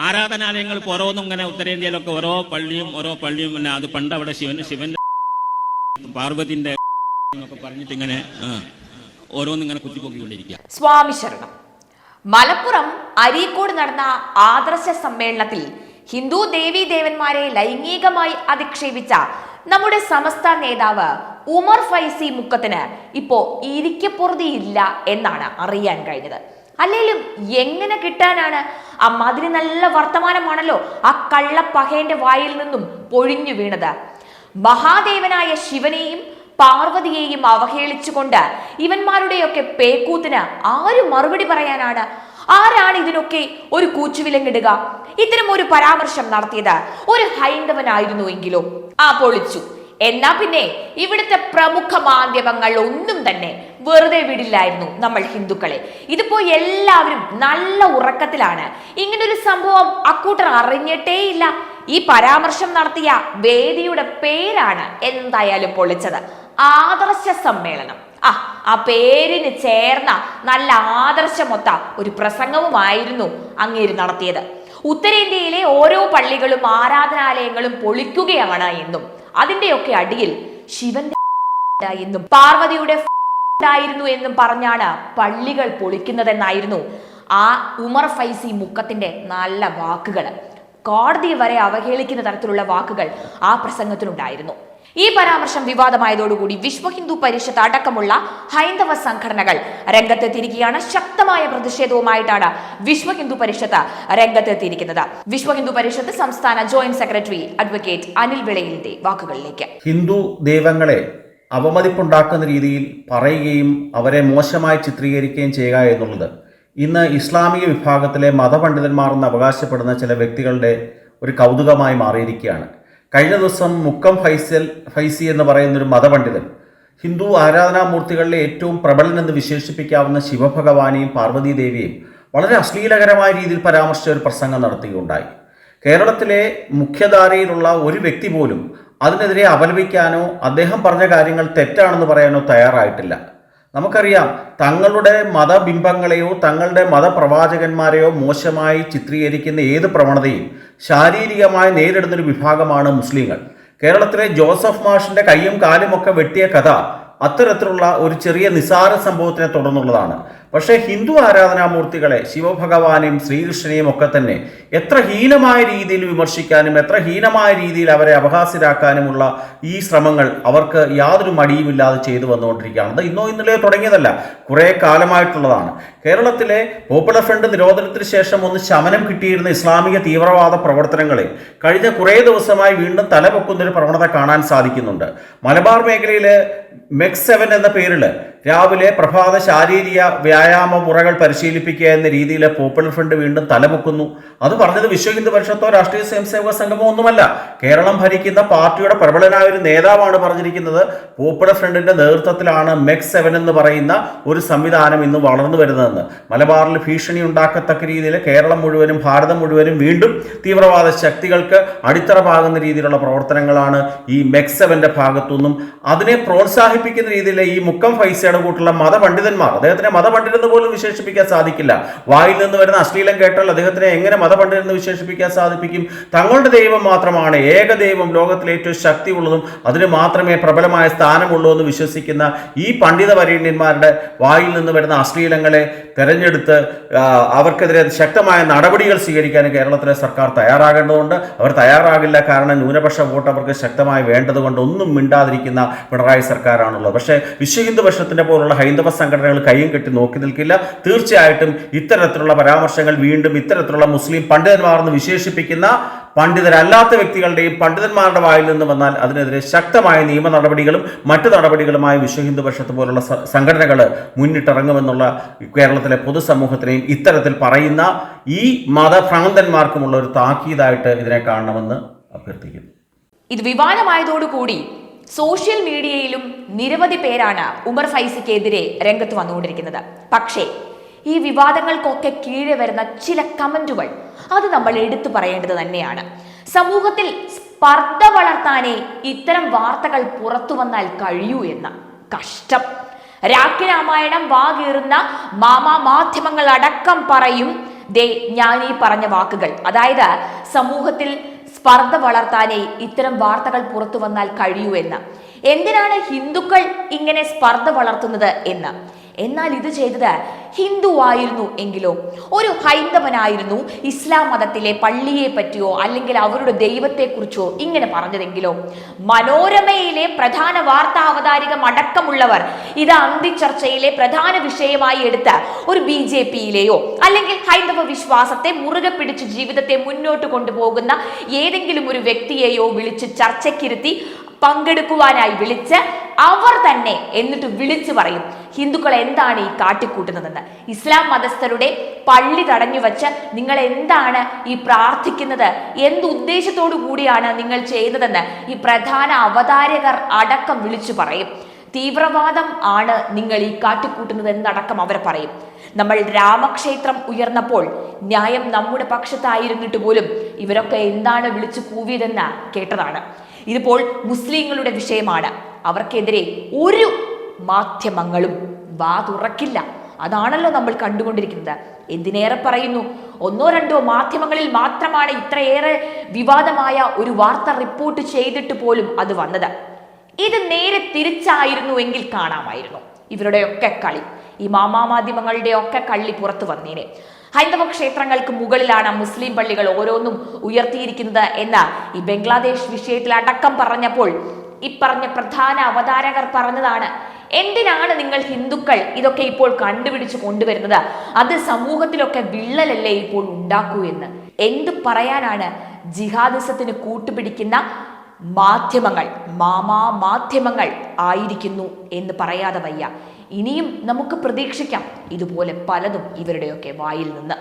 ആരാധനാലയങ്ങൾ ഓരോന്നും ഇങ്ങനെ ഉത്തരേന്ത്യയിലൊക്കെ ഓരോ പള്ളിയും പിന്നെ അത് പണ്ട് അവിടെ ശിവന്റെ പാർവതിന്റെ എന്നൊക്കെ പറഞ്ഞിട്ട് ഇങ്ങനെ ഓരോന്നിങ്ങനെ കുത്തിപ്പൊക്കിക്കൊണ്ടിരിക്കുക. സ്വാമി ശരണം. മലപ്പുറം അരീക്കോട് നടന്ന ആദർശ സമ്മേളനത്തിൽ ഹിന്ദു ദേവീ ദേവന്മാരെ ലൈംഗികമായി അധിക്ഷേപിച്ച നമ്മുടെ സംസ്ഥാന നേതാവ് ഉമർ ഫൈസി മുക്കത്തിന് ഇപ്പോ ഇരിക്കപ്പുറതിയില്ല എന്നാണ് അറിയാൻ കഴിഞ്ഞത്. അല്ലെങ്കിലും എങ്ങനെ കിട്ടാനാണ്? അമ്മാതിരി നല്ല വർത്തമാനമാണല്ലോ ആ കള്ളപ്പഹേന്റെ വായിൽ നിന്നും പൊഴിഞ്ഞു വീണത്. മഹാദേവനായ ശിവനെയും പാർവതിയെയും അവഹേളിച്ചുകൊണ്ട് ഇവന്മാരുടെയൊക്കെ പേക്കൂത്തിന് ആര് മറുപടി പറയാനാണ്? ആരാണ് ഇതിനൊക്കെ ഒരു കൂച്ചുവിലങ്ങിടുക? ഇത്തരം ഒരു പരാമർശം നടത്തിയത് ഒരു ഹൈന്ദവനായിരുന്നുവെങ്കിലോ? പൊളിച്ചു. എന്നാ പിന്നെ ഇവിടുത്തെ പ്രമുഖ മാധ്യമങ്ങൾ ഒന്നും തന്നെ വെറുതെ വിടില്ലായിരുന്നു നമ്മൾ ഹിന്ദുക്കളെ. ഇതിപ്പോ എല്ലാവരും നല്ല ഉറക്കത്തിലാണ്. ഇങ്ങനൊരു സംഭവം അക്കൂട്ടർ അറിഞ്ഞിട്ടേയില്ല. ഈ പരാമർശം നടത്തിയ വേദിയുടെ പേരാണ് എന്തായാലും പൊളിച്ചത്. ആദർശ സമ്മേളനം. ആ പേരിന് ചേർന്ന നല്ല ആദർശമൊത്ത ഒരു പ്രസംഗവുമായിരുന്നു അങ്ങേര് നടത്തിയത്. ഉത്തരേന്ത്യയിലെ ഓരോ പള്ളികളും ആരാധനാലയങ്ങളും പൊളിക്കുകയാണ് എന്നും അതിന്റെയൊക്കെ അടിയിൽ ശിവന്റെ എന്നും പാർവതിയുടെ ായിരുന്നു എന്നും പറഞ്ഞാണ് പള്ളികൾ പൊളിക്കുന്നതെന്നായിരുന്നു ആ ഉമർ ഫൈസി മുക്കത്തിന്റെ നല്ല വാക്കുകൾ. കോടതിയെ വരെ അവഹേളിക്കുന്ന തരത്തിലുള്ള വാക്കുകൾ ആ പ്രസംഗത്തിലുണ്ടായിരുന്നു. ഈ പരാമർശം വിവാദമായതോടുകൂടി വിശ്വ ഹിന്ദു പരിഷത്ത് അടക്കമുള്ള ഹൈന്ദവ സംഘടനകൾ രംഗത്തെത്തിയിരിക്കുകയാണ്. ശക്തമായ പ്രതിഷേധവുമായിട്ടാണ് വിശ്വ ഹിന്ദു പരിഷത്ത് രംഗത്തെത്തിയിരിക്കുന്നത്. വിശ്വ ഹിന്ദു പരിഷത്ത് സംസ്ഥാന ജോയിന്റ് സെക്രട്ടറി അഡ്വക്കേറ്റ് അനിൽ വിളയിലിന്റെ വാക്കുകളിലേക്ക്. ഹിന്ദു ദൈവങ്ങളെ അവമതിപ്പുണ്ടാക്കുന്ന രീതിയിൽ പറയുകയും അവരെ മോശമായി ചിത്രീകരിക്കുകയും ചെയ്യുക എന്നുള്ളത് ഇന്ന് ഇസ്ലാമിക വിഭാഗത്തിലെ മതപണ്ഡിതന്മാർ എന്ന് അവകാശപ്പെടുന്ന ചില വ്യക്തികളുടെ ഒരു കൗതുകമായി മാറിയിരിക്കുകയാണ്. കഴിഞ്ഞ ദിവസം മുക്കം ഫൈസി എന്ന് പറയുന്നൊരു മതപണ്ഡിതൻ ഹിന്ദു ആരാധനാമൂർത്തികളിലെ ഏറ്റവും പ്രബലനെന്ന് വിശേഷിപ്പിക്കാവുന്ന ശിവഭഗവാനെയും പാർവതീദേവിയെയും വളരെ അശ്ലീലകരമായ രീതിയിൽ പരാമർശിച്ച ഒരു പ്രസംഗം നടത്തുകയുണ്ടായി. കേരളത്തിലെ മുഖ്യധാരയിലുള്ള ഒരു വ്യക്തി പോലും അതിനെതിരെ അപലപിക്കാനോ അദ്ദേഹം പറഞ്ഞ കാര്യങ്ങൾ തെറ്റാണെന്ന് പറയാനോ തയ്യാറായിട്ടില്ല. നമുക്കറിയാം, തങ്ങളുടെ മതബിംബങ്ങളെയോ തങ്ങളുടെ മതപ്രവാചകന്മാരെയോ മോശമായി ചിത്രീകരിക്കുന്ന ഏത് പ്രവണതയും ശാരീരികമായി നേരിടുന്നൊരു വിഭാഗമാണ് മുസ്ലിങ്ങൾ. കേരളത്തിലെ ജോസഫ് മാഷിന്റെ കയ്യും കാലും ഒക്കെ വെട്ടിയ കഥ അത്തരത്തിലുള്ള ഒരു ചെറിയ നിസാര സംഭവത്തിനെ തുടർന്നുള്ളതാണ്. പക്ഷേ ഹിന്ദു ആരാധനാമൂർത്തികളെ ശിവഭഗവാനെയും ശ്രീകൃഷ്ണനെയും ഒക്കെ തന്നെ എത്ര ഹീനമായ രീതിയിൽ വിമർശിക്കാനും എത്ര ഹീനമായ രീതിയിൽ അവരെ അപഹാസ്യരാക്കാനുമുള്ള ഈ ശ്രമങ്ങൾ അവർക്ക് യാതൊരു മടിയുമില്ലാതെ ചെയ്തു വന്നുകൊണ്ടിരിക്കുകയാണ്. അത് ഇന്നോ ഇന്നലെയോ തുടങ്ങിയതല്ല, കുറേ കാലമായിട്ടുള്ളതാണ്. കേരളത്തിലെ പോപ്പുലർ ഫ്രണ്ട് നിരോധനത്തിന് ശേഷം ഒന്ന് ശമനം കിട്ടിയിരുന്ന ഇസ്ലാമിക തീവ്രവാദ പ്രവർത്തനങ്ങളെ കഴിഞ്ഞ കുറേ ദിവസമായി വീണ്ടും തലപൊക്കുന്നൊരു പ്രവണത കാണാൻ സാധിക്കുന്നുണ്ട്. മലബാർ മേഖലയിൽ മെക്സ് 7 എന്ന പേരിൽ രാവിലെ പ്രഭാത ശാരീരിക വ്യായാമ മുറകൾ പരിശീലിപ്പിക്കുക എന്ന രീതിയിൽ പോപ്പുലർ ഫ്രണ്ട് വീണ്ടും തലപൊക്കുന്നു. അത് പറഞ്ഞത് വിശ്വ ഹിന്ദു പരിഷത്തോ രാഷ്ട്രീയ സ്വയംസേവക സംഘമോ ഒന്നുമല്ല. കേരളം ഭരിക്കുന്ന പാർട്ടിയുടെ പ്രബലനായ ഒരു നേതാവാണ് പറഞ്ഞിരിക്കുന്നത്. പോപ്പുലർ ഫ്രണ്ടിന്റെ നേതൃത്വത്തിലാണ് മെക്സ് 7 എന്ന് പറയുന്ന ഒരു സംവിധാനം ഇന്ന് വളർന്നു വരുന്നതെന്ന്. മലബാറിൽ ഭീഷണി ഉണ്ടാക്കത്തക്ക രീതിയിൽ കേരളം മുഴുവനും ഭാരതം മുഴുവനും വീണ്ടും തീവ്രവാദ ശക്തികൾക്ക് അടിത്തറ പാകുന്ന രീതിയിലുള്ള പ്രവർത്തനങ്ങളാണ് ഈ മെക്സ് 7ന്റെ ഭാഗത്തുനിന്നും. അതിനെ പ്രോത്സാഹിപ്പിക്കുന്ന രീതിയിൽ ഈ മുക്കം ഫൈസിയുടെ കൂട്ടുള്ള മതപണ്ഡിതന്മാർ, അദ്ദേഹത്തിനെ മതപണ്ഡിതെന്ന് പോലും വിശേഷിപ്പിക്കാൻ സാധിക്കില്ല. വായിൽ നിന്ന് വരുന്ന അശ്ലീലം കേട്ടാൽ അദ്ദേഹത്തിനെ എങ്ങനെ മതപണ്ഡിതെന്ന് വിശേഷിപ്പിക്കാൻ സാധിപ്പിക്കും? തങ്ങളുടെ ദൈവം മാത്രമാണ് ഏക ദൈവം, ലോകത്തിലെ ഏറ്റവും ശക്തിയുള്ളതും അതിന് മാത്രമേ പ്രബലമായ സ്ഥാനമുള്ളൂ എന്ന് വിശ്വസിക്കുന്ന ഈ പണ്ഡിത വരേണ്യന്മാരുടെ വായിൽ നിന്ന് വരുന്ന അശ്ലീലങ്ങളെ തെരഞ്ഞെടുത്ത് അവർക്കെതിരെ ശക്തമായ നടപടികൾ സ്വീകരിക്കാൻ കേരളത്തിലെ സർക്കാർ തയ്യാറാകേണ്ടതുണ്ട്. അവർ തയ്യാറാകില്ല, കാരണം ന്യൂനപക്ഷ വോട്ട് അവർക്ക് ശക്തമായി വേണ്ടതുകൊണ്ട് ഒന്നും മിണ്ടാതിരിക്കുന്ന പിണറായി സർക്കാരാണുള്ളത്. പക്ഷേ വിശ്വ ഹിന്ദു പരിഷത്തിന്റെ പോലുള്ള ഹൈന്ദവ സംഘടനകൾ കയ്യും കെട്ടി നോക്കി നിൽക്കില്ല. തീർച്ചയായിട്ടും ഇത്തരത്തിലുള്ള പരാമർശങ്ങൾ വീണ്ടും ഇത്തരത്തിലുള്ള മുസ്ലിം പണ്ഡിതന്മാർ എന്ന് വിശേഷിപ്പിക്കുന്ന പണ്ഡിതരല്ലാത്ത വ്യക്തികളുടെയും പണ്ഡിതന്മാരുടെ വായിൽ നിന്ന് വന്നാൽ അതിനെതിരെ ശക്തമായ നിയമ നടപടികളും മറ്റു നടപടികളുമായി വിശ്വ ഹിന്ദു പരിഷത്ത് പോലുള്ള സംഘടനകൾ മുന്നിട്ടിറങ്ങുമെന്നുള്ള കേരളത്തിലെ പൊതുസമൂഹത്തിനെയും ഇത്തരത്തിൽ പറയുന്ന ഈ മതഭ്രാന്തന്മാർക്കുമുള്ള ഒരു താക്കീതായിട്ട് ഇതിനെ കാണണമെന്ന് അഭ്യർത്ഥിക്കുന്നു. ഇത് വിവാദമായതോടുകൂടി സോഷ്യൽ മീഡിയയിലും നിരവധി പേരാണ് ഉമർ ഫൈസിക്കെതിരെ രംഗത്ത് വന്നുകൊണ്ടിരിക്കുന്നത്. പക്ഷേ ഈ വിവാദങ്ങൾക്കൊക്കെ കീഴെ വരുന്ന ചില കമന്റുകൾ അത് നമ്മൾ എടുത്തു പറയേണ്ടത് തന്നെയാണ്. സമൂഹത്തിൽ സ്പർദ്ധ വളർത്താനേ ഇത്തരം വാർത്തകൾ പുറത്തു വന്നാൽ കഴിയൂ എന്ന കഷ്ടം. രാഖി രാമായണം വാകേറുന്ന മാധ്യമങ്ങൾ അടക്കം പറയും ദേ ഞാൻ ഈ പറഞ്ഞ വാക്കുകൾ, അതായത് സമൂഹത്തിൽ സ്പർദ്ധ വളർത്താനേ ഇത്തരം വാർത്തകൾ പുറത്തു വന്നാൽ കഴിയൂ എന്ന്. എന്തിനാണ് ഹിന്ദുക്കൾ ഇങ്ങനെ സ്പർദ്ധ വളർത്തുന്നത് എന്ന്. എന്നാൽ ഇത് ചെയ്തത് ഹിന്ദു ആയിരുന്നു എങ്കിലോ, ഒരു ഹൈന്ദവനായിരുന്നു ഇസ്ലാം മതത്തിലെ പള്ളിയെ പറ്റിയോ അല്ലെങ്കിൽ അവരുടെ ദൈവത്തെക്കുറിച്ചോ ഇങ്ങനെ പറഞ്ഞതെങ്കിലോ, മനോരമയിലെ പ്രധാന വാർത്താ അവതാരിക അടക്കമുള്ളവർ ഇത് അന്തിച്ചർച്ചയിലെ പ്രധാന വിഷയമായി എടുത്ത ഒരു BJPയിലെയോ അല്ലെങ്കിൽ ഹൈന്ദവ വിശ്വാസത്തെ മുറുകെ പിടിച്ച് ജീവിതത്തെ മുന്നോട്ട് കൊണ്ടുപോകുന്ന ഏതെങ്കിലും ഒരു വ്യക്തിയെയോ വിളിച്ച് ചർച്ചയ്ക്കിരുത്തി പങ്കെടുക്കുവാനായി വിളിച്ച് അവർ തന്നെ എന്നിട്ട് വിളിച്ചു പറയും ഹിന്ദുക്കൾ എന്താണ് ഈ കാട്ടിക്കൂട്ടുന്നതെന്ന്. ഇസ്ലാം മതസ്ഥരുടെ പള്ളി തടഞ്ഞു വച്ച് നിങ്ങൾ എന്താണ് ഈ പ്രാർത്ഥിക്കുന്നത്, എന്തുദ്ദേശത്തോടു കൂടിയാണ് നിങ്ങൾ ചെയ്തതെന്ന് ഈ പ്രധാന അവതാരകർ അടക്കം വിളിച്ചു പറയും. തീവ്രവാദം ആണ് നിങ്ങൾ ഈ കാട്ടിക്കൂട്ടുന്നത് എന്നടക്കം അവർ പറയും. നമ്മൾ രാമക്ഷേത്രം ഉയർന്നപ്പോൾ ന്യായം നമ്മുടെ പക്ഷത്തായിരുന്നിട്ട് പോലും ഇവരൊക്കെ എന്താണ് വിളിച്ചു കൂവിയതെന്ന് കേട്ടതാണ്. ഇതിപ്പോൾ മുസ്ലിങ്ങളുടെ വിഷയമാണ്. അവർക്കെതിരെ ഒരു മാധ്യമങ്ങളും വാ തുറക്കില്ല. അതാണല്ലോ നമ്മൾ കണ്ടുകൊണ്ടിരിക്കുന്നത്. എന്തിനേറെ പറയുന്നു, 1-2 മാധ്യമങ്ങളിൽ മാത്രമാണ് ഇത്രയേറെ വിവാദമായ ഒരു വാർത്ത റിപ്പോർട്ട് ചെയ്തിട്ട് പോലും അത് വന്നത്. ഇത് നേരെ തിരിച്ചായിരുന്നുവെങ്കിൽ കാണാമായിരുന്നു ഇവരുടെയൊക്കെ കളി, ഈ മാധ്യമങ്ങളുടെ ഒക്കെ കള്ളി പുറത്തു വന്നേനെ. ഹൈന്ദവ ക്ഷേത്രങ്ങൾക്ക് മുകളിലാണ് മുസ്ലിം പള്ളികൾ ഓരോന്നും ഉയർത്തിയിരിക്കുന്നത് എന്ന് ഈ ബംഗ്ലാദേശ് വിഷയത്തിൽ അടക്കം പറഞ്ഞപ്പോൾ ഈ പറഞ്ഞ പ്രധാന അവതാരകർ പറഞ്ഞതാണ്, എന്തിനാണ് നിങ്ങൾ ഹിന്ദുക്കൾ ഇതൊക്കെ ഇപ്പോൾ കണ്ടുപിടിച്ച് കൊണ്ടുവരുന്നത്, അത് സമൂഹത്തിലൊക്കെ വിള്ളലല്ലേ ഇപ്പോൾ ഉണ്ടാക്കൂ എന്ന്. എന്ത് പറയാനാണ്, ജിഹാദിസത്തിന് കൂട്ടുപിടിക്കുന്ന മാധ്യമങ്ങൾ മാധ്യമങ്ങൾ ആയിരിക്കുന്നു എന്ന് പറയാതെ വയ്യ. ഇനിയും നമുക്ക് പ്രതീക്ഷിക്കാം ഇതുപോലെ പലതും ഇവരുടെയൊക്കെ വായിൽ നിന്ന്.